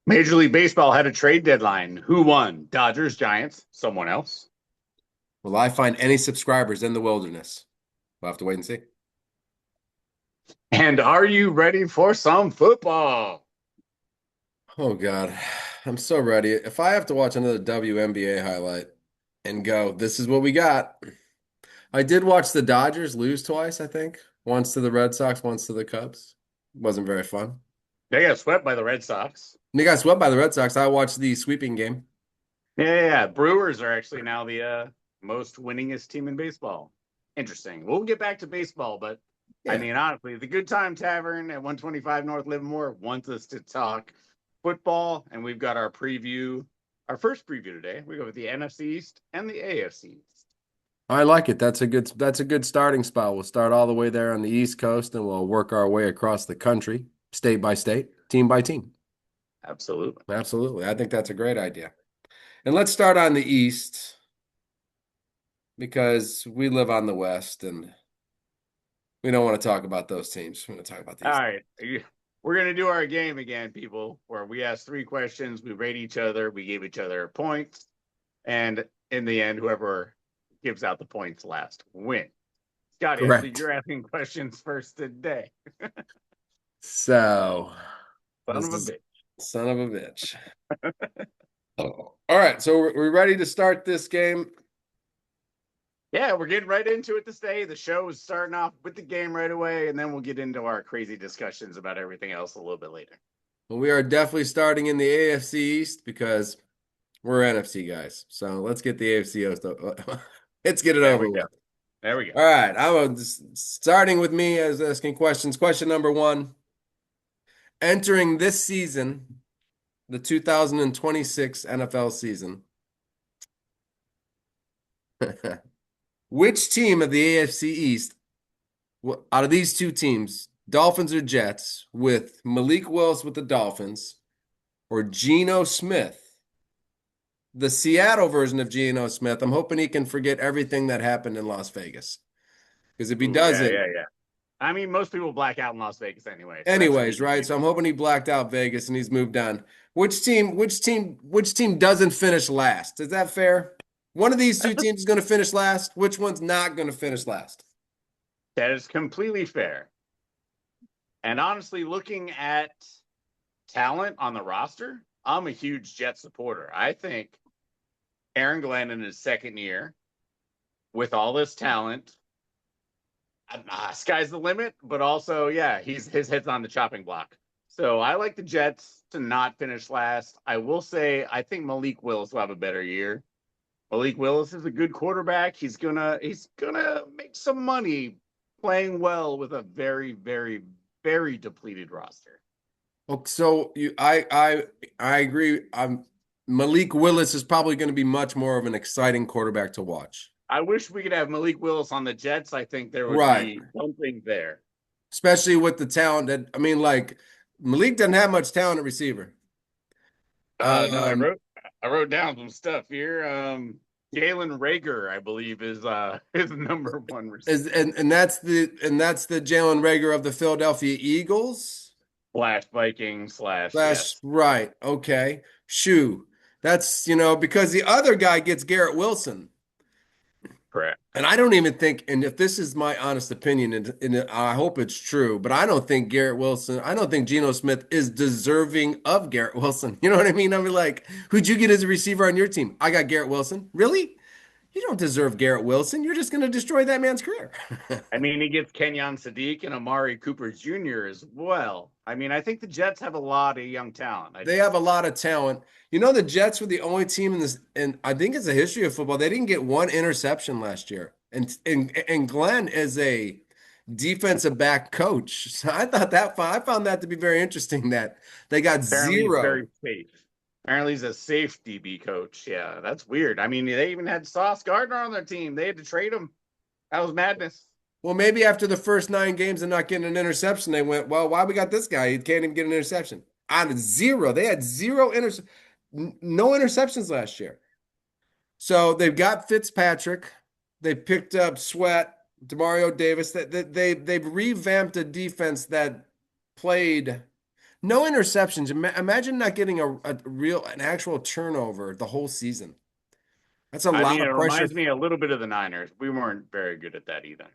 Major League Baseball had a trade deadline. Who won? Dodgers, Giants, someone else? Will I find any subscribers in the wilderness? We'll have to wait and see. And are you ready for some football? Oh God, I'm so ready. If I have to watch another WNBA highlight and go, this is what we got. I did watch the Dodgers lose twice, I think. Once to the Red Sox, once to the Cubs. Wasn't very fun. They got swept by the Red Sox. And they got swept by the Red Sox. I watched the sweeping game. Yeah. Brewers are actually now the most winningest team in baseball. Interesting. We'll get back to baseball, but I Yeah. mean, honestly, the Good Time Tavern at 125 North Livermore wants us to talk football, and we've got our preview, our first preview today. We go with the NFC East and the AFC East. I like it. That's a good starting spot. We'll start all the way there on the East Coast and we'll work our way across the country, state by state, team by team. Absolutely. Absolutely. I think that's a great idea. And let's start on the East because we live on the West and we don't want to talk about those teams. We want to talk about All these. right. We're going to do our game again, people, where we ask three questions, we rate each other, we give each other points, and in the end, whoever gives out the points last wins. Scotty, I believe Correct. you're asking questions first today. So Son this of a is bitch. son of a bitch. Oh. All right. So we're ready to start this game. Yeah, we're getting right into it this day. The show is starting off with the game right away, and then we'll get into our crazy discussions about everything else a little bit later. Well, we are definitely starting in the AFC East because we're NFC guys. So let's get the AFC East. Let's get it There over we go. with. There we go. All right. Starting with me as asking questions. Question number one. Entering this season, the 2026 NFL season, which team of the AFC East, out of these two teams, Dolphins or Jets, with Malik Willis with the Dolphins or Geno Smith, the Seattle version of Geno Smith? I'm hoping he can forget everything that happened in Las Vegas. Because if he Ooh, yeah, doesn't, yeah, yeah. I mean, most people black out in Las Vegas anyway, so that shouldn't anyways, even be right? a So I'm concern. hoping he blacked out Vegas and he's moved on. Which team doesn't finish last? Is that fair? One of these two That's a, teams is going to finish last. Which one's not going to finish last? that is completely fair. And honestly, looking at talent on the roster, I'm a huge Jet supporter. I think Aaron Glenn in his second year, with all this talent, sky's the limit. But also, yeah, his head's on the chopping block. So I like the Jets to not finish last. I will say I think Malik Willis will have a better year. Malik Willis is a good quarterback. He's gonna make some money playing well with a very, very, very depleted roster. Oh, so I agree. Malik Willis is probably going to be much more of an exciting quarterback to watch. I wish we could have Malik Willis on the Jets. I think there would Right. be something there. Especially with the talent that I mean, like Malik doesn't have much talent at receiver. No, Um, I wrote down some stuff here. Jalen Rager, I believe, is is number one receiver and that's the Jalen Reagor of the Philadelphia Eagles. slash Viking slash Slash, yes, right. Okay. Shoo. That's, because the other guy gets Garrett Wilson. correct. And I don't even think, and if this is my honest opinion, and I hope it's true, but I don't think I don't think Geno Smith is deserving of Garrett Wilson. You know what I mean? I mean, like, who'd you get as a receiver on your team? I got Garrett Wilson. Really? You don't deserve Garrett Wilson. You're just going to destroy that man's career. I mean, he gets Kenyon Sadiq and Amari Cooper Jr. as well. I mean, I think the Jets have a lot of young talent. I They do. have a lot of talent. The Jets were the only team in this, and I think it's the history of football. They didn't get one interception last year. And Glenn is a defensive back coach. So I found that to be very interesting that they got Apparently, he's zero. very safe. Apparently, he's a safe DB coach. Yeah, that's weird. I mean, they even had Sauce Gardner on their team. They had to trade him. That was madness. Well, maybe after the first 9 games and not getting an interception, they went, well, why we got this guy? He can't even get an interception. On zero. They had no interceptions last year. So they've got Fitzpatrick. They picked up Sweat, Demario Davis. They've revamped a defense that played No interceptions. Imagine not getting an actual turnover the whole season. That's a I lot mean, it of pressure. reminds me a little bit of the Niners. We weren't very good at that either.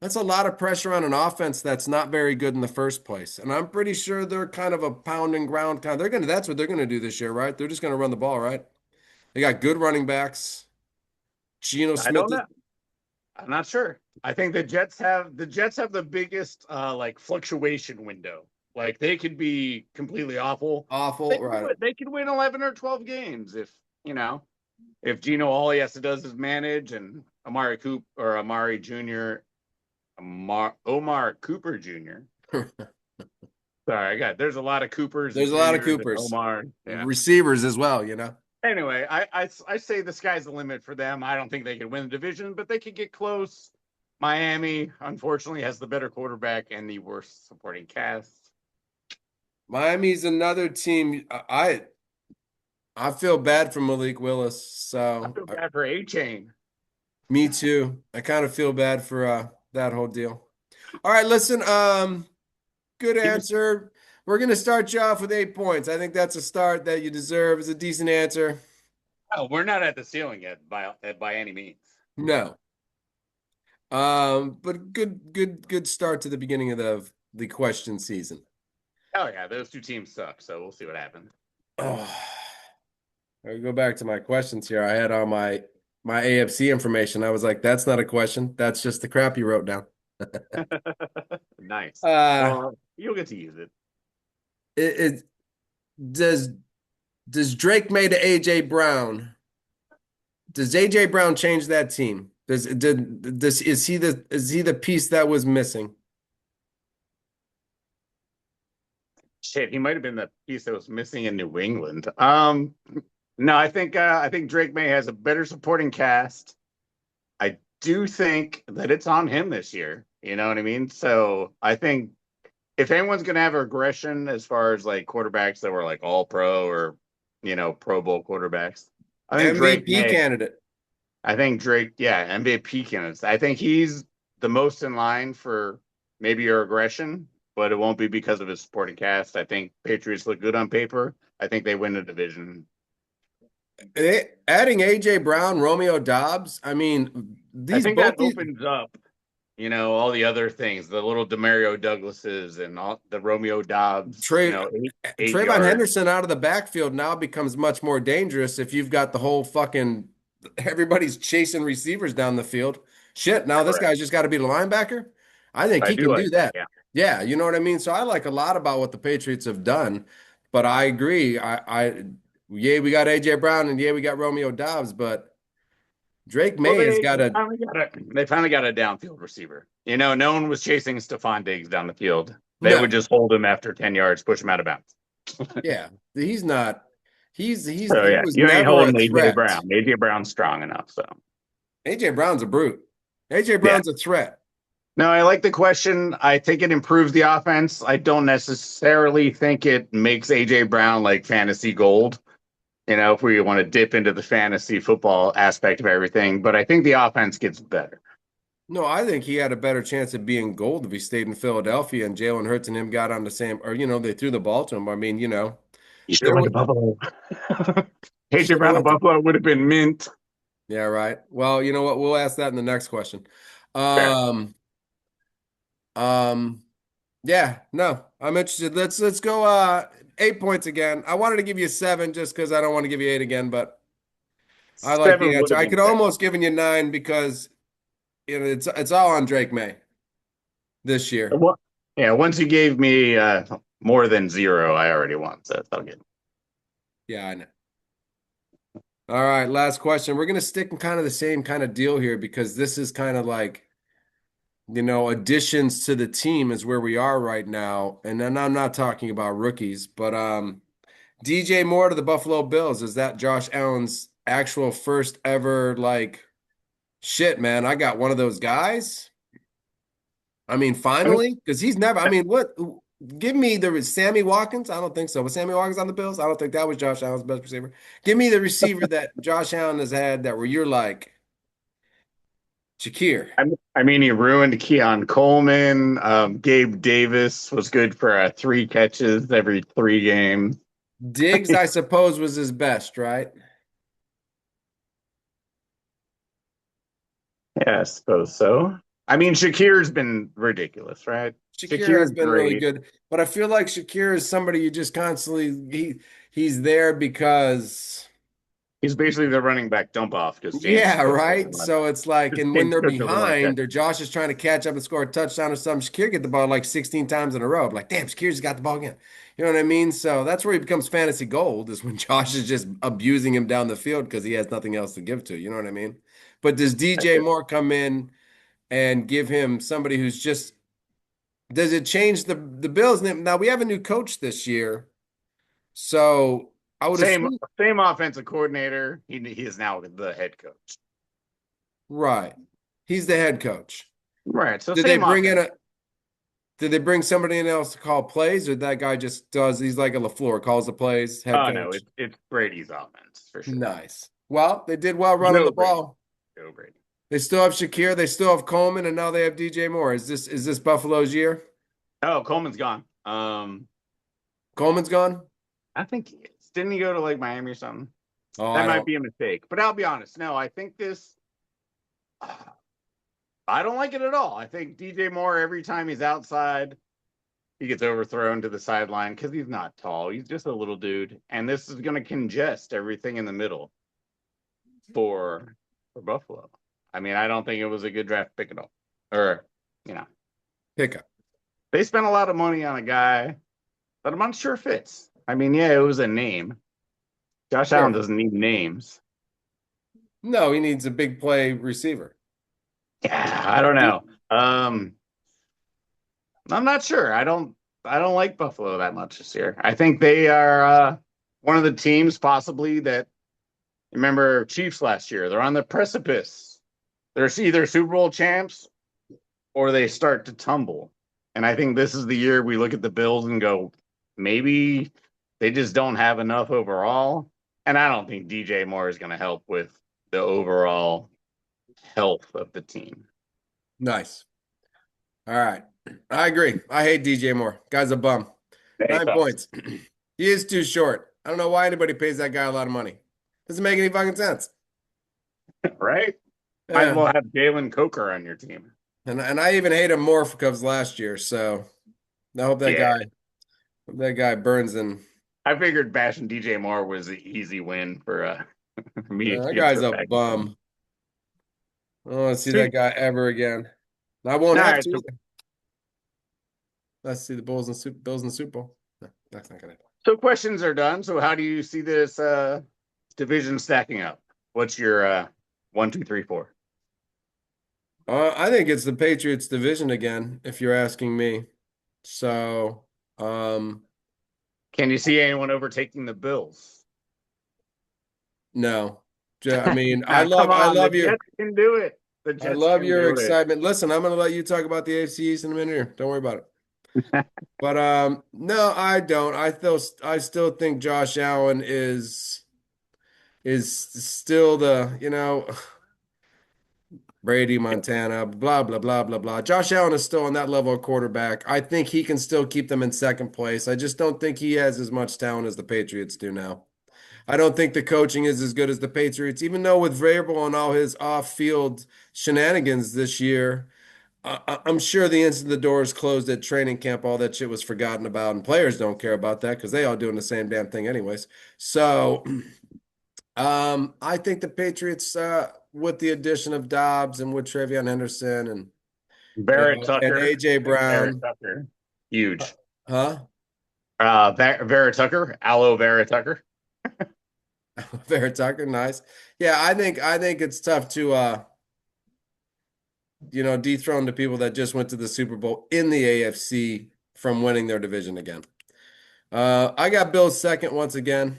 That's a lot of pressure on an offense that's not very good in the first place. And I'm pretty sure they're kind of a pound and ground kind. That's what they're gonna do this year, right? They're just gonna run the ball, right? They got good running backs. Geno I Smith don't is know. I'm not sure. I think the Jets have the biggest like fluctuation window. Like they could be completely awful. They awful, could right? win, they could win 11 or 12 games if Gino all he has to does is manage and Amari Jr. Omar Cooper Jr. Sorry, there's a lot of Coopers and There's a lot of Juniors and Coopers, Omar. Yeah. receivers as well, you know. Anyway, I say the sky's the limit for them. I don't think they can win the division, but they could get close. Miami, unfortunately, has the better quarterback and the worst supporting cast. Miami's another team. I feel bad for Malik Willis, I so feel bad for A Chain. me too. I kind of feel bad for that whole deal. All right, listen. Good He was answer. We're gonna start you off with 8 points. I think that's a start that you deserve. It's a decent answer. oh, we're not at the ceiling yet by any means. No. But good start to the beginning of the question season. Oh yeah, those two teams suck, so we'll see what happens. Oh, I go back to my questions here. I had all my AFC information. I was like, that's not a question. That's just the crap you wrote down. Nice. Uh, Well, you'll get to use it. it does does Drake May to AJ Brown? Does AJ Brown change that team? Is he the piece that was missing? Shit, he might have been the piece that was missing in New England. No, I think Drake May has a better supporting cast. I do think that it's on him this year. You know what I mean? So I think if anyone's gonna have aggression as far as like quarterbacks that were like all pro or Pro Bowl quarterbacks, I think Drake MVP May. candidate. I think Drake, yeah, MVP candidates. I think he's the most in line for maybe your aggression, but it won't be because of his supporting cast. I think Patriots look good on paper. I think they win the division. Adding AJ Brown, Romeo Dobbs. I mean, I these think both that these opens up, all the other things, the little Demario Douglases and all the Romeo Dobbs, Trey 8 Trayvon yard. Henderson out of the backfield now becomes much more dangerous if you've got the whole fucking everybody's chasing receivers down the field. Shit, now this Correct. guy's just got to be the linebacker. I think I he do can do like that. that. Yeah. Yeah, you know what I mean? So I like a lot about what the Patriots have done, but I agree. Yeah, we got AJ Brown and yeah, we got Romeo Dobbs, but Drake Well, May has they, got they a finally got a they finally got a downfield receiver. No one was chasing Stephon Diggs down the field. They no. would just hold him after 10 yards, push him out of bounds. Yeah, he's not. So He yeah, was you ain't never a holding AJ threat. Brown. AJ Brown's strong enough. So AJ Brown's a brute. AJ yeah. Brown's a threat. No, I like the question. I think it improves the offense. I don't necessarily think it makes AJ Brown like fantasy gold. If we want to dip into the fantasy football aspect of everything, but I think the offense gets better. No, I think he had a better chance of being gold if he stayed in Philadelphia and Jalen Hurts and him got on the same, or they threw the ball to him. I mean, You should have there went was to Buffalo. AJ should have Brown to went to. Buffalo would have been mint. Yeah, right. Well, you know what? We'll ask that in the next question. Fair. Um, um, yeah, no, I'm interested. Let's go 8 points again. I wanted to give you 7 just because I don't want to give you 8 again, but I like the 7 would answer. have I been could fair. almost given you 9 because it's all on Drake May this year. Yeah, once you gave me more than 0, I already won. So that's all good. Yeah, I know. All right, last question. We're gonna stick in kind of the same kind of deal here because this is kind of like, additions to the team is where we are right now. And then I'm not talking about rookies, but DJ Moore to the Buffalo Bills. Is that Josh Allen's actual first ever like shit, man? I got one of those guys. I mean, I mean, finally, because he's never. I mean, what? Give me the Sammy Watkins. I don't think so. Was Sammy Watkins on the Bills? I don't think that was Josh Allen's best receiver. Give me the receiver that Josh Allen has had that where you're like Shakir. I mean, he ruined Keon Coleman. Gabe Davis was good for 3 catches every 3 games. Diggs, I suppose, was his best, right? Yeah, I suppose so. I mean, Shakir's been ridiculous, right? Shakir has Shakir's been really great. good, but I feel like Shakir is somebody you just constantly he's there because He's basically the running back dump off because James yeah, Cook right. doesn't want. So it's like, and when James they're Cook doesn't want to catch behind, or it. Josh is trying to catch up and score a touchdown or something, Shakir get the ball like 16 times in a row. Like, damn, Shakir's got the ball again. You know what I mean? So that's where he becomes fantasy gold is when Josh is just abusing him down the field because he has nothing else to give to. You know what I mean? But does DJ Moore come in and give him somebody who's just does it change the Bills? Now we have a new coach this year, so I would Same assume same offensive coordinator. He is now the head coach. right. He's the head coach. Right. So Did they same bring in offense. a did they bring somebody in else to call plays, or that guy just does? He's like a LaFleur, calls the plays, head Oh no, coach. it's Brady's offense for sure. Nice. Well, they did well running Joe the Brady. ball. Joe Brady. They still have Shakir, they still have Coleman, and now they have DJ Moore. Is this Buffalo's year? Oh, Coleman's gone. Coleman's gone? I think he is. Didn't he go to like Miami or something? Oh, That I might don't. be a mistake. But I'll be honest. No, I think this. I don't like it at all. I think DJ Moore every time he's outside, he gets overthrown to the sideline because he's not tall. He's just a little dude, and this is going to congest everything in the middle for Buffalo. I mean, I don't think it was a good draft pick at all. Or, you know, Pickup. they spent a lot of money on a guy that I'm not sure fits. I mean, yeah, it was a name. Josh Allen Sure. doesn't need names. No, he needs a big play receiver. Yeah, I don't know. I'm not sure. I don't like Buffalo that much this year. I think they are one of the teams possibly that remember Chiefs last year. They're on the precipice. They're either Super Bowl champs or they start to tumble. And I think this is the year we look at the Bills and go, maybe they just don't have enough overall. And I don't think DJ Moore is going to help with the overall health of the team. Nice. All right. I agree. I hate DJ Moore. Guy's a bum. Hey, 9 points. He is too short. I don't know why anybody pays that guy a lot of money. Doesn't make any fucking sense. right? Might as Yeah. well have Jalen Coker on your team. And I even hate him more because last year. So I Yeah, hope that guy burns in. I figured bashing DJ Moore was an easy win for me to That get guy's so a back at him. bum. I don't want to see that Sweet. guy ever again. I won't All have right. to So, either. Let's see the Bills in the Super Bowl. No, that's not gonna happen. so questions are done. So how do you see this division stacking up? What's your 1, 2, 3, 4? I think it's the Patriots division again, if you're asking me. So, um, Can you see anyone overtaking the Bills? no. I mean, Now, come I on, the love your Jets can do it. The I Jets love can your do it. excitement. Listen, I'm gonna let you talk about the AFC East in a minute here. Don't worry about it. But no, I don't. I still think Josh Allen is still the, Brady, Montana, blah, blah, blah, blah, blah. Josh Allen is still on that level of quarterback. I think he can still keep them in second place. I just don't think he has as much talent as the Patriots do now. I don't think the coaching is as good as the Patriots, even though with Vrabel and all his off-field shenanigans this year, I'm sure the instant the doors closed at training camp, all that shit was forgotten about, and players don't care about that because they all doing the same damn thing anyways. So I think the Patriots, with the addition of Dobbs and with Travion Henderson and Barrett and Tucker. AJ I think Barrett Brown, Tucker. Huge. huh? Vera Tucker. Aloe Vera Tucker. Barrett Tucker, nice. Yeah, I think it's tough to dethrone the people that just went to the Super Bowl in the AFC from winning their division again. I got Bills second once again.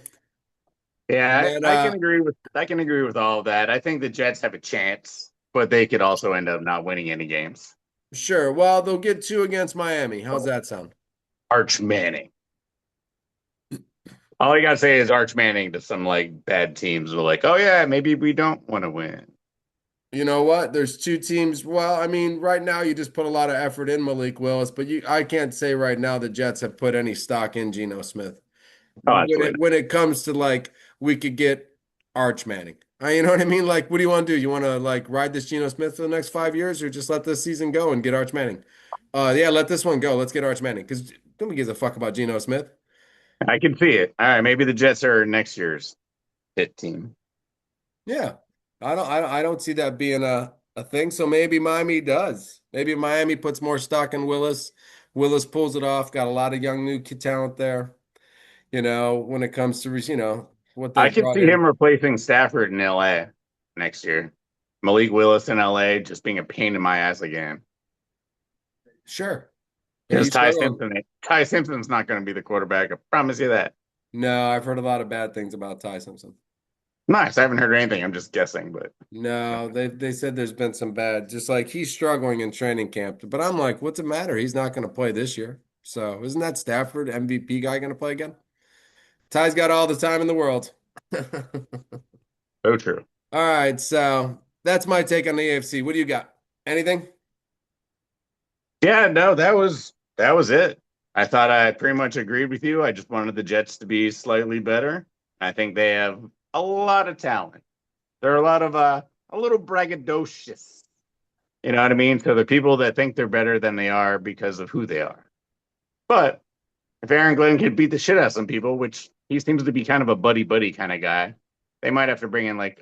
And Yeah, then I can agree with all of that. I think the Jets have a chance, but they could also end up not winning any games. sure, well, they'll get two against Miami. How's that sound? Arch Manning. All I gotta say is Arch Manning to some like bad teams were like, oh yeah, maybe we don't want to win. You know what? There's two teams. Well, I mean, right now you just put a lot of effort in Malik Willis, but I can't say right now the Jets have put any stock in Geno Smith. Oh, When absolutely it when it comes to like we could get Arch Manning. You know what I mean? Like, what do you want to do? You want to like ride this Geno Smith for the next 5 years, or just let this season go and get Arch Manning? Yeah, let this one go. Let's get Arch Manning because nobody gives a fuck about Geno Smith. not. I can see it. All right, maybe the Jets are next year's hit team. Yeah, I don't see that being a thing. So maybe Miami does. Maybe Miami puts more stock in Willis. Willis pulls it off. Got a lot of young new talent there. When it comes to what they I could brought see him in. replacing Stafford in LA next year. Malik Willis in LA just being a pain in my ass again. Sure. Yeah, Because you struggled. Ty Simpson's not going to be the quarterback. I promise you that. No, I've heard a lot of bad things about Ty Simpson. Nice. I haven't heard anything. I'm just guessing, but No, they said there's been some bad, just like he's struggling in training camp. But I'm like, what's the matter? He's not going to play this year. So isn't that Stafford MVP guy going to play again? Ty's got all the time in the world. so true. All right, so that's my take on the AFC. What do you got? Anything? Yeah, no, that was it. I thought I pretty much agreed with you. I just wanted the Jets to be slightly better. I think they have a lot of talent. They're a little braggadocious. You know what I mean? So the people that think they're better than they are because of who they are. But if Aaron Glenn could beat the shit out of some people, which he seems to be kind of a buddy buddy kind of guy, they might have to bring in like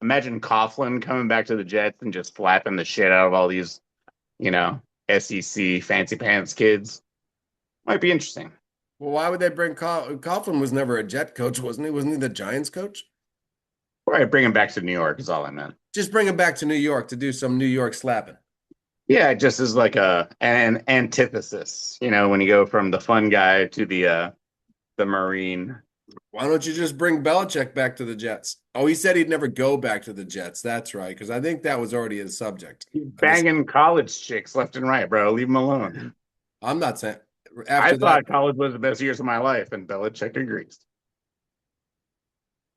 imagine Coughlin coming back to the Jets and just slapping the shit out of all these, you know, SEC fancy pants kids. Might be interesting. Well, why would they bring Coughlin was never a Jet coach, wasn't he? Wasn't he the Giants coach? Or I bring him back to New York is all I meant. Just bring him back to New York to do some New York slapping. Yeah, just as like an antithesis, you know, when you go from the fun guy to the Marine. Why don't you just bring Belichick back to the Jets? Oh, he said he'd never go back to the Jets. That's right, because I think that was already his subject. He's I just, banging college chicks left and right, bro. Leave him alone. I'm not saying I after that. thought college was the best years of my life, and Belichick agrees.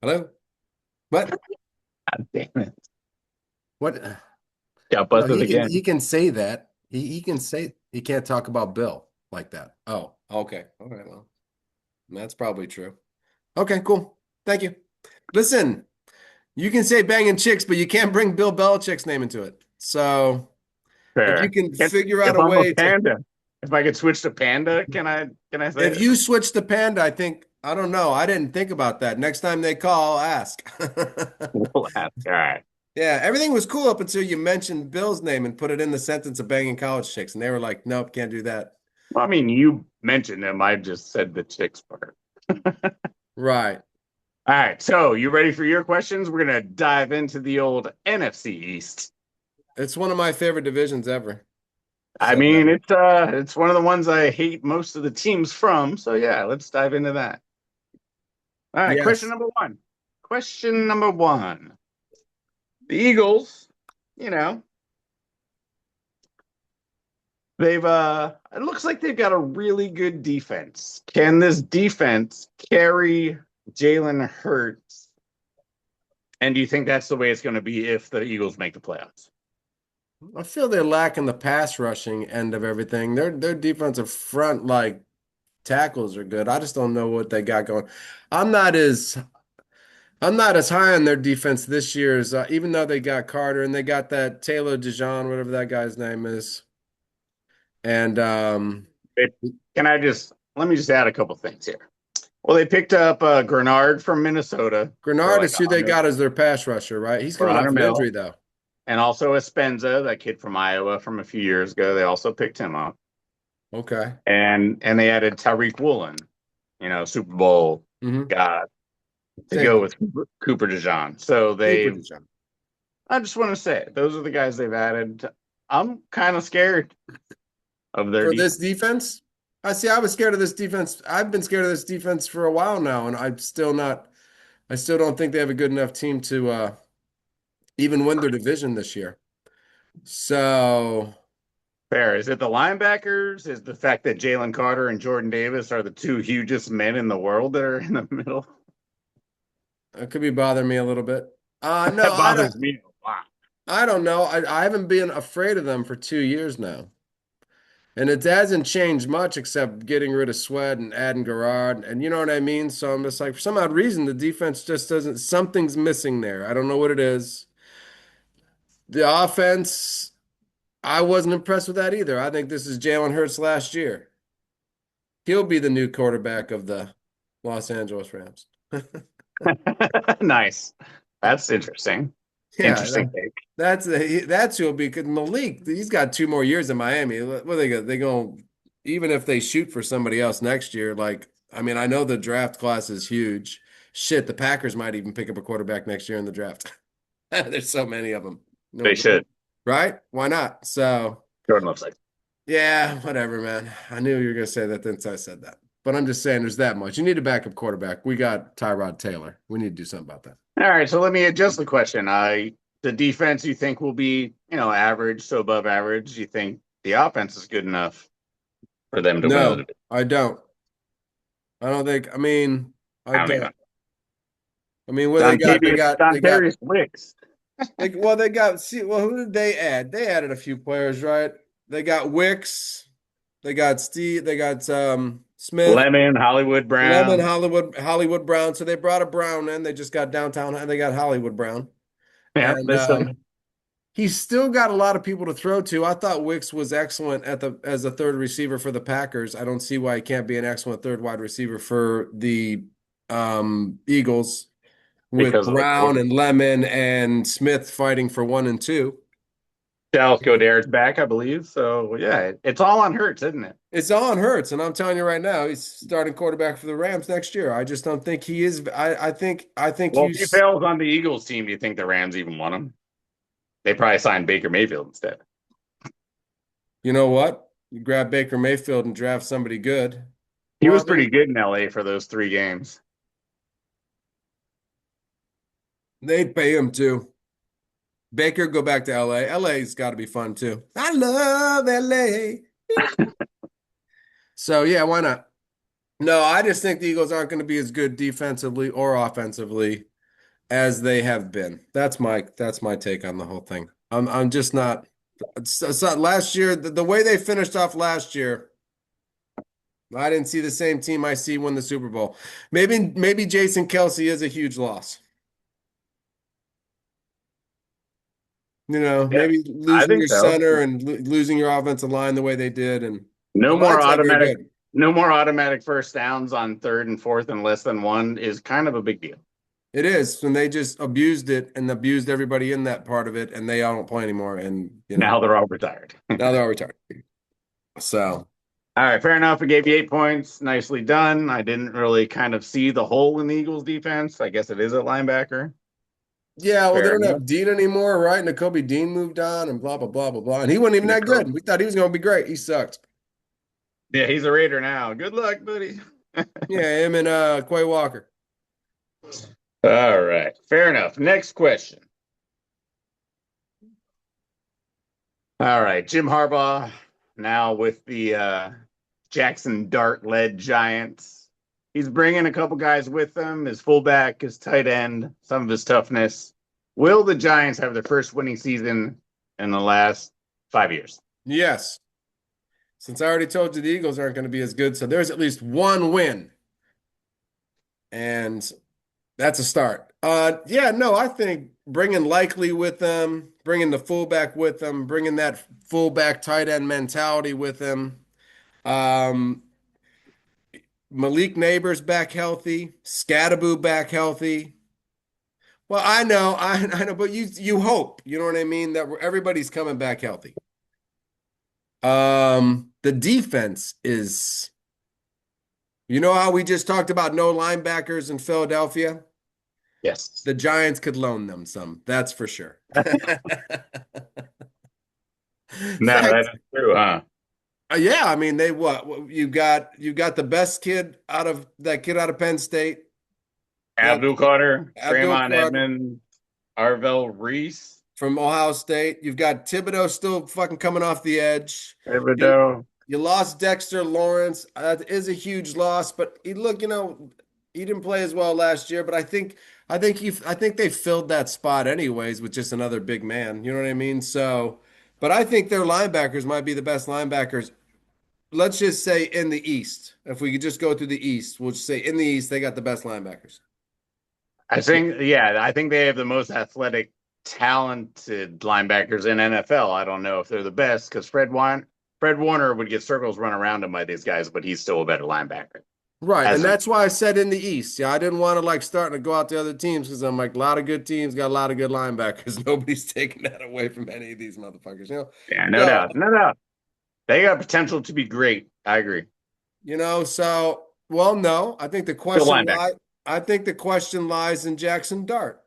Hello? What? God damn it. What? Got No, busted he again. can say that. He can say he can't talk about Bill like that. Oh, okay. All right. Well, that's probably true. Okay, cool. Thank you. Listen, you can say banging chicks, but you can't bring Bill Belichick's name into it. So if you Fair. can figure out If a I'm a way to, panda, if I could switch to panda, can I say if it? you switch to Panda, I think, I don't know. I didn't think about that. Next time they call, ask. We'll ask. All right. Yeah, everything was cool up until you mentioned Bill's name and put it in the sentence of banging college chicks. And they were like, nope, can't do that. Well, I mean, you mentioned him. I just said the chicks part. Right. All right. So, you ready for your questions? We're gonna dive into the old NFC East. It's one of my favorite divisions ever. I So, mean, it's one of the ones I hate most of the teams from. So yeah, let's dive into that. All right, question yes. number one. Question number one. The Eagles, you know, they've it looks like they've got a really good defense. Can this defense carry Jalen Hurts? And do you think that's the way it's going to be if the Eagles make the playoffs? I feel they're lacking the pass rushing end of everything. Their defensive front like tackles are good. I just don't know what they got going. I'm not as I'm not as high on their defense this year as even though they got Carter and they got that Taylor Dijon, whatever that guy's name is. And It, can I just let me just add a couple things here. Well, they picked up Grenard from Minnesota for Grenard like is who they got as their pass rusher, right? He's for coming off 100 an mil, injury though. and also Espenza, that kid from Iowa from a few years ago. They also picked him up, Okay. and they added Tariq Woolen, you know, Super Bowl Hmm. guy to Same go thing. with Cooper DeJean. So Cooper they, Dijon. I just want to say, those are the guys they've added. I'm kind of scared of their For this defense. defense, I see. I was scared of this defense. I've been scared of this defense for a while now, and I'm still not. I still don't think they have a good enough team to even win their division this year. So Fair. Is it the linebackers? Is the fact that Jalen Carter and Jordan Davis are the two hugest men in the world that are in the middle? it could be bothering me a little bit. No, That I don't. bothers me a lot. I don't know. I haven't been afraid of them for 2 years now. And it hasn't changed much except getting rid of Sweat and adding Garrard. And you know what I mean? So I'm just like, for some odd reason, the defense just doesn't, something's missing there. I don't know what it is. The offense, I wasn't impressed with that either. I think this is Jalen Hurts last year. He'll be the new quarterback of the Los Angeles Rams. Nice. That's interesting. Yeah, Interesting take. that's who'll be because Malik, he's got 2 more years in Miami. What are they go? They go even if they shoot for somebody else next year. Like, I mean, I know the draft class is huge. Shit, the Packers might even pick up a quarterback next year in the draft. There's so many of them. They No, should. right? Why not? So, Jordan looks like. yeah, whatever, man. I knew you were gonna say that since I said that. But I'm just saying there's that much. You need a backup quarterback. We got Tyrod Taylor. We need to do something about that. All right, so let me adjust the question. The defense you think will be, average, so above average. You think the offense is good enough for them to win the No, division? I don't. I don't think. I mean, I I don't even don't. know. I mean, what they Don got? They Tavius, got. Don They got. Tarius Wicks. Well, they got. See, well, who did they add? They added a few players, right? They got Wicks. They got Steve. They got Smith, Lemon, Hollywood Lemon, Brown. Hollywood Brown. So they brought a Brown in. They just got downtown, and they got Hollywood Brown, Yeah, and they still he's still got a lot of people to throw to. I thought Wicks was excellent as a third receiver for the Packers. I don't see why he can't be an excellent third wide receiver for the Eagles with because of the Brown quarter. and Lemon and Smith fighting for 1 and 2. Dallas Goedert's back, I believe. So yeah, it's all on Hurts, isn't it? It's on Hurts, and I'm telling you right now, he's starting quarterback for the Rams next year. I just don't think he is. I think Well, if he fails on the Eagles team, do you think the Rams even want him? They probably signed Baker Mayfield instead. you know what? You grab Baker Mayfield and draft somebody good. He Well, was pretty good in LA for those 3 games. they'd pay him too. Baker, go back to LA. LA's got to be fun too. I love LA. So yeah, why not? No, I just think the Eagles aren't going to be as good defensively or offensively as they have been. That's my take on the whole thing. I'm just not. Last year, the way they finished off last year, I didn't see the same team I see win the Super Bowl. Maybe Jason Kelsey is a huge loss. Yeah, Maybe I losing think your so. center and losing your offensive line the way they did, and the No more line's not very automatic, good. no more automatic first downs on third and fourth and less than one is kind of a big deal. It is, and they just abused it and abused everybody in that part of it, and they all don't play anymore. And Now they're all retired. now they're all retired. So All right, fair enough. I gave you 8 points. Nicely done. I didn't really kind of see the hole in the Eagles defense. I guess it is at linebacker. yeah, well, they Fair don't enough. have Dean anymore, right? N'Kobe Dean moved on, and blah blah blah blah blah. And he wasn't even that Nicole. good. We thought he was going to be great. He sucked. Yeah, he's a Raider now. Good luck, buddy. Yeah, him and Quay Walker. All right, fair enough. Next question. All right, Jim Harbaugh now with the Jackson Dart led Giants. He's bringing a couple guys with him, his fullback, his tight end, some of his toughness. Will the Giants have their first winning season in the last 5 years? Yes, since I already told you the Eagles aren't going to be as good, so there's at least one win, and that's a start. Yeah, no, I think bringing Likely with them, bringing the fullback with them, bringing that fullback tight end mentality with them. Um, Malik Neighbors back healthy, Scattaboo back healthy. Well, I know, but you hope, you know what I mean, that everybody's coming back healthy. The defense is, how we just talked about no linebackers in Philadelphia? Yes. The Giants could loan them some, that's for sure. No, that's Fact, true, huh? yeah, I mean they what you got the best kid out of that kid out of Penn State, that Abdul Carter, Abdul Draymond Carter Edmonds, Arvell Reese, from Ohio State. You've got Thibodeau still fucking coming off the edge. You Thibodeau. you lost Dexter Lawrence. That is a huge loss, but look, he didn't play as well last year, but I think they filled that spot anyways with just another big man. You know what I mean? So, but I think their linebackers might be the best linebackers. Let's just say in the East. If we could just go through the East, we'll just say in the East they got the best linebackers. I think, yeah, I think they have the most athletic, talented linebackers in NFL. I don't know if they're the best because Fred Warner would get circles run around him by these guys, but he's still a better linebacker. Right, and As of that's why I said in the East. Yeah, I didn't want to like starting to go out to other teams because I'm like a lot of good teams got a lot of good linebackers. Nobody's taking that away from any of these motherfuckers. yeah, no So doubt, no doubt. They got potential to be great. I agree. so well, no, Still linebacker. I think the question lies in Jackson Dart.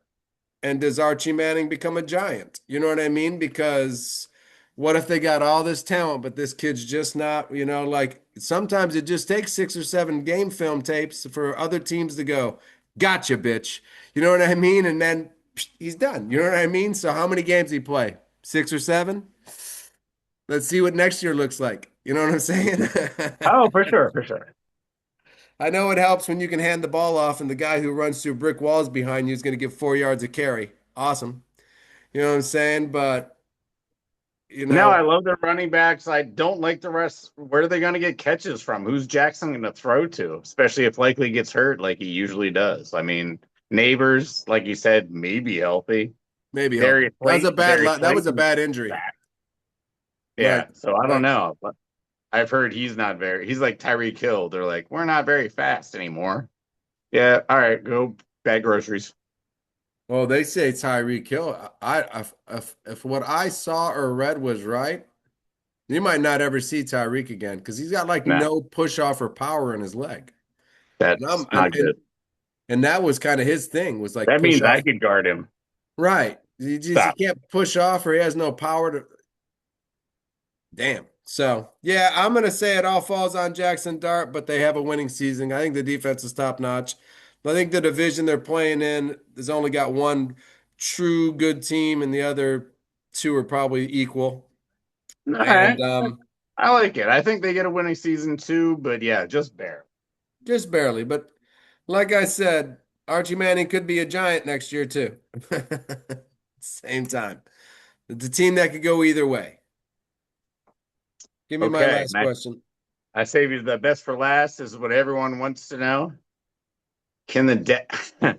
And does Archie Manning become a giant? You know what I mean? Because what if they got all this talent, but this kid's just not, like sometimes it just takes 6 or 7 game film tapes for other teams to go, gotcha, bitch. You know what I mean? And then he's done. You know what I mean? So how many games he play? 6 or 7? Let's see what next year looks like. You know what I'm saying? Oh, for sure, for sure. I know it helps when you can hand the ball off and the guy who runs through brick walls behind you is going to get 4 yards of carry. Awesome. You know what I'm saying? But, you No, I know, love their running backs. I don't like the rest. Where are they going to get catches from? Who's Jackson going to throw to? Especially if Likely gets hurt like he usually does. I mean, Neighbors, like you said, may be healthy. maybe healthy. Darius That was a Slayton, bad injury. Right. yeah. So I don't Right. know, but I've heard he's like Tyreek Hill. They're like, we're not very fast anymore. Yeah, all right, go bag groceries. Well, they say Tyreek Hill. If what I saw or read was right, you might not ever see Tyreek again because he's got like No, no push off or power in his leg. And I'm that's not good. and that was kind of his thing was like That push means I off. could guard him. Right. He Stop. can't push off or he has no power to. Damn. So, yeah, I'm going to say it all falls on Jackson Dart, but they have a winning season. I think the defense is top notch. I think the division they're playing in has only got one true good team, and the other two are probably equal. All And right, I like it. I think they get a winning season too, but yeah, just bare. just barely. But like I said, Archie Manning could be a giant next year, too. Same time. It's a team that could go either way. Give me my Okay, last and question. I save you the best for last. Is what everyone wants to know. Can the I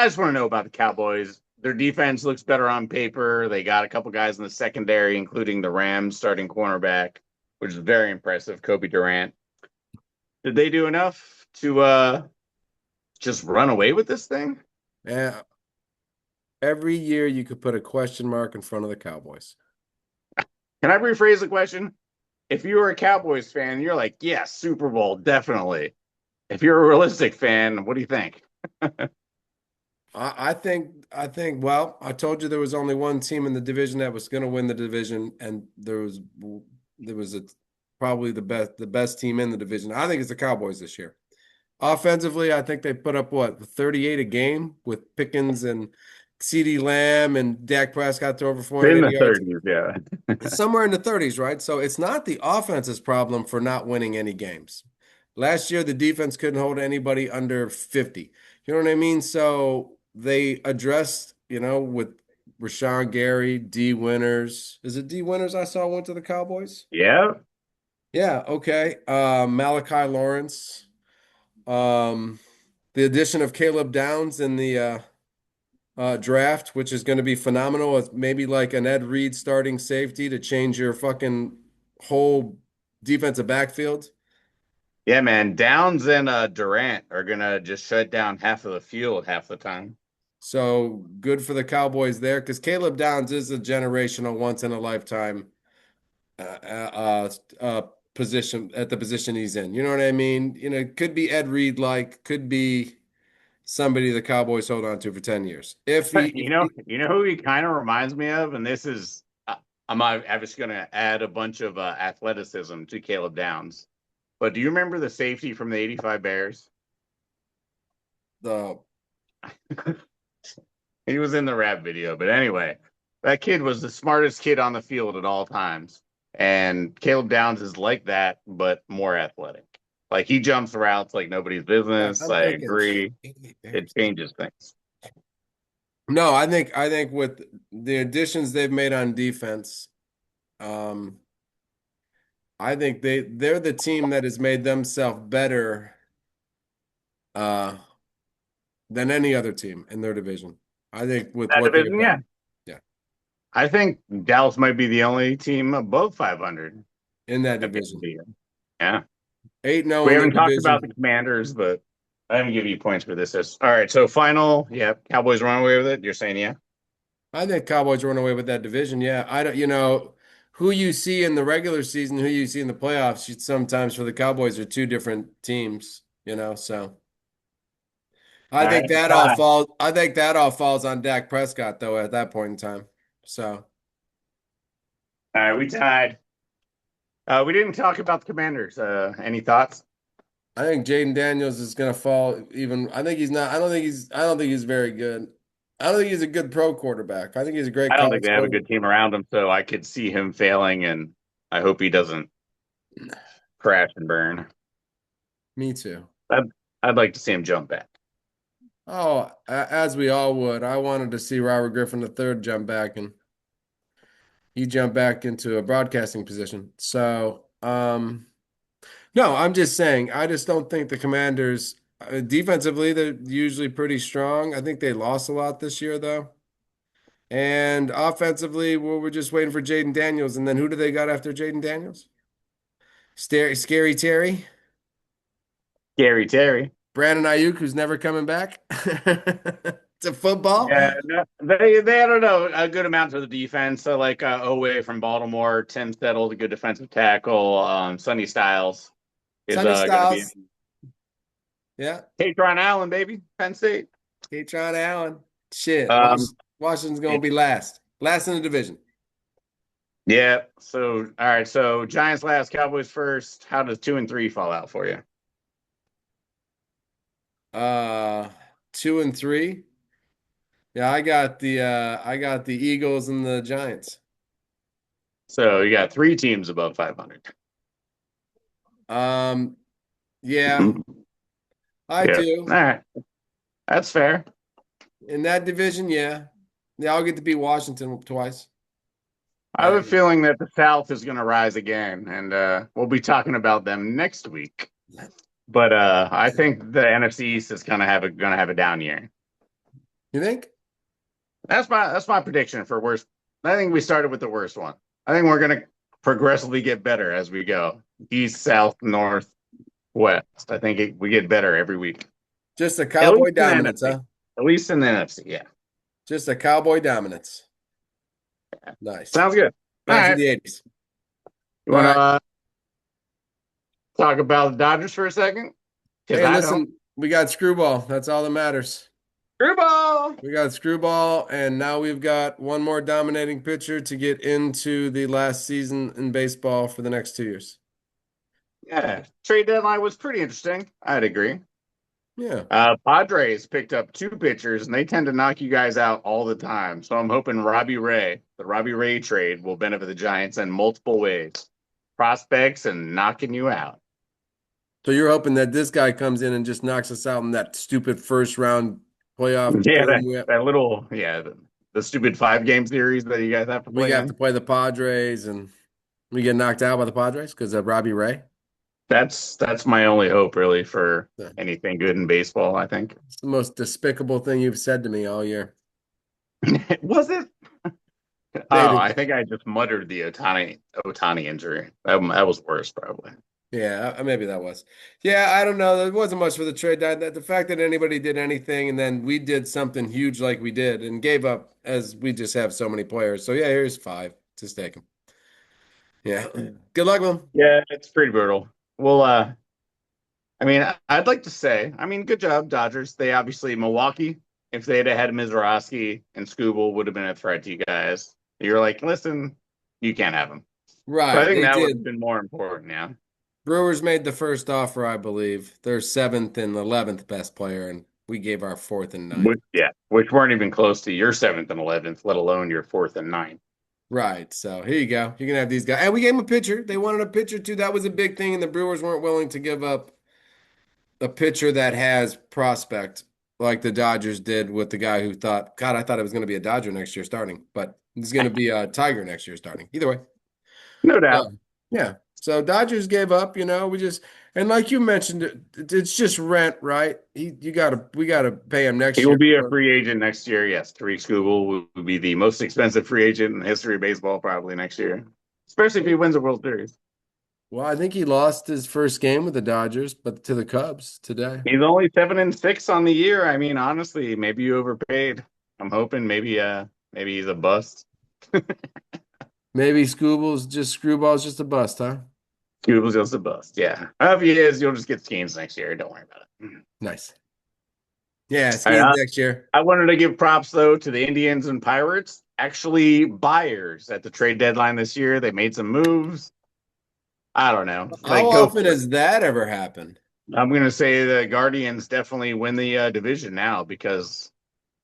just want to know about the Cowboys. Their defense looks better on paper. They got a couple guys in the secondary, including the Rams starting cornerback, which is very impressive. Kobe Durant. Did they do enough to just run away with this thing? Yeah, every year you could put a question mark in front of the Cowboys. Can I rephrase the question? If you were a Cowboys fan, you're like, yeah, Super Bowl, definitely. If you're a realistic fan, what do you think? Well, I told you there was only one team in the division that was going to win the division, and there was probably the best team in the division. I think it's the Cowboys this year. Offensively, I think they put up what 38 a game with Pickens and CeeDee Lamb and Dak Prescott threw over In 480 the yards. 30s, yeah. It's somewhere in the 30s, right? So it's not the offense's problem for not winning any games. Last year, the defense couldn't hold anybody under 50. You know what I mean? So they addressed, with Rashawn Gary, D Winners. Is it D Winners I saw went to the Cowboys? Yeah. Yeah, okay. Malachi Lawrence. Um, the addition of Caleb Downs in the draft, which is going to be phenomenal. It's maybe like an Ed Reed starting safety to change your fucking whole defensive backfield. Yeah, man. Downs and Durant are gonna just shut down half of the field half the time. So good for the Cowboys there because Caleb Downs is a generational, once in a lifetime position at the position he's in. You know what I mean? It could be Ed Reed like, could be somebody the Cowboys hold on to for 10 years. You know who he kind of reminds me of, and this is I'm just gonna add a bunch of athleticism to Caleb Downs. But do you remember the safety from the '85 Bears? The He was in the rap video, but anyway, that kid was the smartest kid on the field at all times. And Caleb Downs is like that, but more athletic. Like he jumps routes like nobody's Gosh, business. I'm I thinking agree. 88 It Bears. changes things. No, I think with the additions they've made on defense, um, I think they're the team that has made themselves better uh than any other team in their division. I think with That what they've division, yeah. done. Yeah, I think Dallas might be the only team above 500 in that at the end of division. the year. Yeah. 8-0 We in their haven't talked about the division. Commanders, but I haven't give you points for this. All right. So final, yeah, Cowboys run away with it. You're saying, yeah. I think Cowboys run away with that division. Yeah, I don't, who you see in the regular season, who you see in the playoffs, sometimes for the Cowboys are two different teams, so All right. Tie. I think that all falls on Dak Prescott though at that point in time. So All right. We tied. We didn't talk about the Commanders. Any thoughts? I think Jaden Daniels is gonna fall even. I think he's not, I don't think he's very good. I don't think he's a good pro quarterback. I think he's a great I don't think college they have a quarterback. good team around him, so I could see him failing, and I hope he doesn't crash and burn. Me too. I'd, I'd like to see him jump back. Oh, as we all would. I wanted to see Robert Griffin III jump back, and he jumped back into a broadcasting position. So, no, I'm just saying, I just don't think the Commanders, defensively, they're usually pretty strong. I think they lost a lot this year, though. And offensively, well, we're just waiting for Jaden Daniels. And then who do they got after Jaden Daniels? Scary Terry, Gary Terry. Brandon Ayuk, who's never coming back to football. Yeah, no, they I don't know a good amount for the defense. So like Owe from Baltimore, Tim Settle, the good defensive tackle. Sonny Styles is Sonny going to be Styles. Yeah. Katron Allen, baby, Penn State. Katron Allen. Shit. Um, Washington's going to it- be last. Last in the division. yeah. So all right. So Giants last, Cowboys first. How does 2 and 3 fall out for you? Uh, 2 and 3. Yeah, I got the Eagles and the Giants. So you got 3 teams above 500. Um, yeah, I Yeah. All do. right. That's fair. In that division, yeah. Yeah, I'll get to beat Washington twice. I have a And feeling that the South is going to rise again, and we'll be talking about them next week. But I think the NFC East is gonna have a down year. you think? That's my prediction for worst. I think we started with the worst one. I think we're gonna progressively get better as we go. East, South, North, West. We get better every week. Just a At least cowboy in the dominance, NFC. huh? At least in the NFC. Yeah. Just a cowboy dominance. Nice. Sounds good. All Back to right. the 80s. You All want to right. talk about the Dodgers for a second? Because Hey, I don't. listen, we got screwball. That's all that matters. Screwball. We got screwball, and now we've got one more dominating pitcher to get into the last season in baseball for the next 2 years. Yeah. Trade deadline was pretty interesting. I'd agree. Yeah. Padres picked up 2 pitchers, and they tend to knock you guys out all the time. So I'm hoping the Robbie Ray trade, will benefit the Giants in multiple ways, prospects and knocking you out. So you're hoping that this guy comes in and just knocks us out in that stupid first round playoff Yeah, game the stupid 5 game series that you guys have to we play have to in. play the Padres and we get knocked out by the Padres because of Robbie Ray. That's my only hope really for Yeah. anything good in baseball. I think. It's the most despicable thing you've said to me all year. Was it? Oh, Maybe. I think I just muttered the Otani injury. That was worse, probably. Yeah, maybe that was. Yeah, I don't know. There wasn't much for the trade. The fact that anybody did anything and then we did something huge like we did and gave up as we just have so many players. So yeah, here's 5. Just take them. Yeah. Good luck, man. Yeah, it's pretty brutal. Well, I mean, I'd like to say, I mean, good job, Dodgers. They obviously Milwaukee. If they had Mizrahi and Scooble, would have been a threat to you guys. You're like, listen, you can't have them. So I Right. think They that would have did. been more important. Yeah, Brewers made the first offer, I believe. Their 7th and 11th best player, and we gave our 4th and 9th. which weren't even close to your 7th and 11th, let alone your 4th and 9th. Right. So here you go. You can have these guys. And we gave them a pitcher. They wanted a pitcher too. That was a big thing, and the Brewers weren't willing to give up a pitcher that has prospect like the Dodgers did with the guy who thought, God, I thought it was going to be a Dodger next year starting, but he's going to be a Tiger next year starting. Either way. No So, doubt. yeah. So Dodgers gave up, we just and like you mentioned, it's just rent, right? We gotta pay him He next will year. be a free agent next year. Yes, Tariq Skubal will be the most expensive free agent in the history of baseball probably next year, especially if he wins a World Series. Well, I think he lost his first game with the Dodgers, but to the Cubs today. He's only 7-6 on the year. I mean, honestly, maybe you overpaid. I'm hoping maybe he's a bust. Maybe Screwball's just a bust, huh? Skubal's just a bust. Yeah, if he is, you'll just get games next year. Don't worry about it. Nice. Yeah, All right, skiing next year. I wanted to give props though to the Indians and Pirates. Actually, buyers at the trade deadline this year. They made some moves. I don't know. How Like, go often for it. has that ever happened? I'm going to say the Guardians definitely win the division now because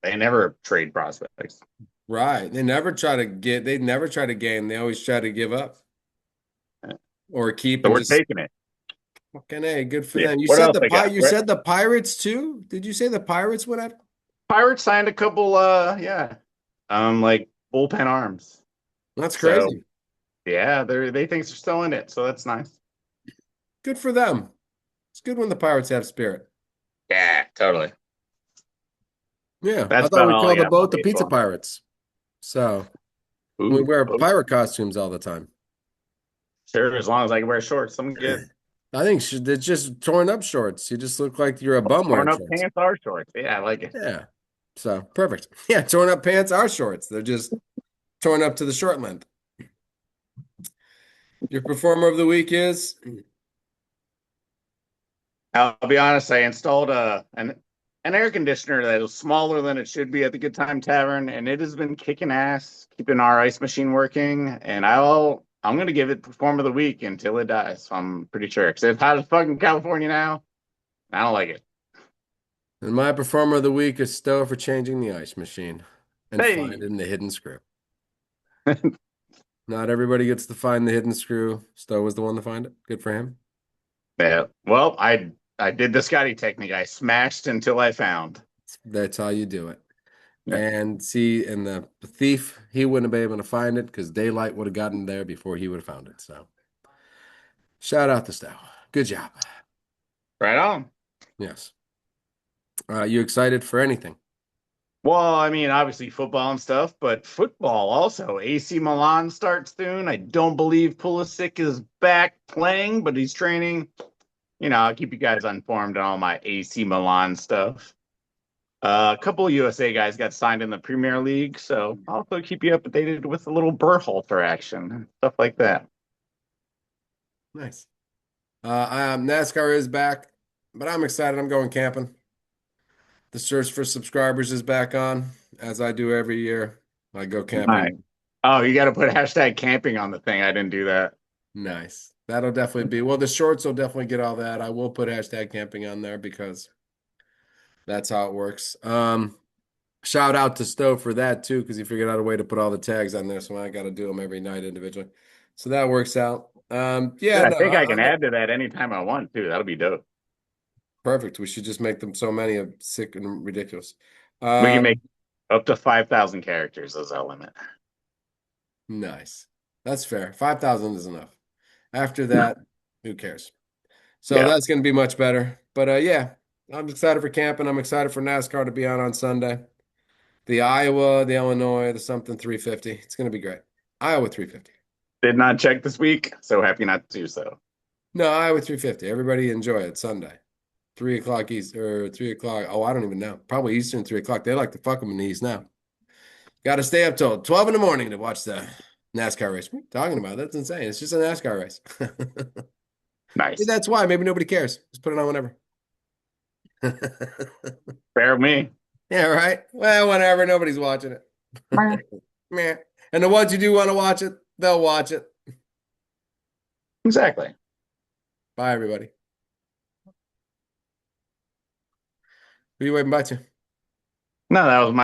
they never trade prospects. Right. They never try to gain. They always try to give up or keep So and we're just taking it. fucking A, good for Yeah. them. What else they got? You said the Pirates too? Did you say the Pirates went up? Pirates signed a couple. Yeah, like bullpen arms. That's So crazy. yeah, they think they're still in it. So that's nice. Good for them. It's good when the Pirates have spirit. Yeah, totally. Yeah. I That's thought about we all I called the got for boat the Pizza baseball. Pirates. So we Ooh, wear oh, pirate costumes all the time. sure. As long as I can wear shorts, I'm good. I think it's just torn up shorts. You just look like you're a bum Torn wearing up shorts. pants are shorts. Yeah, I like it. Yeah. So perfect. Yeah, torn up pants are shorts. They're just torn up to the short length. Your performer of the week is I'll be honest. I installed an air conditioner that is smaller than it should be at the Good Time Tavern, and it has been kicking ass, keeping our ice machine working. And I'm gonna give it performer of the week until it dies. So I'm pretty sure because it's hot as fucking California now. I don't like it. and my performer of the week is Stowe for changing the ice machine and Hey, finding the hidden screw. Not everybody gets to find the hidden screw. Stowe was the one to find it. Good for him. yeah. Well, I did the Scotty technique. I smashed until I found. That's how you do it. Yeah. And see, and the thief, he wouldn't have been able to find it because daylight would have gotten there before he would have found it. So shout out to Stowe. Good job. Right on. Yes. You excited for anything? Well, I mean, obviously football and stuff, but football also. AC Milan starts soon. I don't believe Pulisic is back playing, but he's training. I'll keep you guys informed on all my AC Milan stuff. A couple of USA guys got signed in the Premier League, so I'll also keep you updated with a little Berhalter action and stuff like that. Nice. NASCAR is back, but I'm excited. I'm going camping. The search for subscribers is back on, as I do every year. I go Nice. camping. Oh, you got to put hashtag camping on the thing. I didn't do that. Nice. That'll definitely be, well, the shorts will definitely get all that. I will put hashtag camping on there because that's how it works. Shout out to Stowe for that too, because he figured out a way to put all the tags on there. So I got to do them every night individually. So that works out. Yeah, Yeah, I no, think I can add to that anytime I want too. That'll be dope. perfect. We should just make them so many of sick and ridiculous. We can make Um, up to 5,000 characters as our limit. nice. That's fair. 5,000 is enough. After No. that, who cares? So Yeah. that's going to be much better. But yeah, I'm excited for camping. I'm excited for NASCAR to be on Sunday. The Iowa, the Illinois, the something 350. It's going to be great. Iowa 350. Did not check this week, so happy not to do so. No, Iowa 350. Everybody enjoy it Sunday. 3 o'clock East or 3 o'clock. Oh, I don't even know. Probably Eastern 3 o'clock. They like to fuck them in the East now. Got to stay up till 12 in the morning to watch the NASCAR race. What are you talking about? That's insane. It's just a NASCAR race. Maybe Nice. that's why. Maybe nobody cares. Just put it on whenever. Fair with me. Yeah, right. Well, whenever. Nobody's watching it. Meh. And the ones who do want to watch it, they'll watch it. Exactly. Bye, everybody. Who are you waving bye to? No, that was my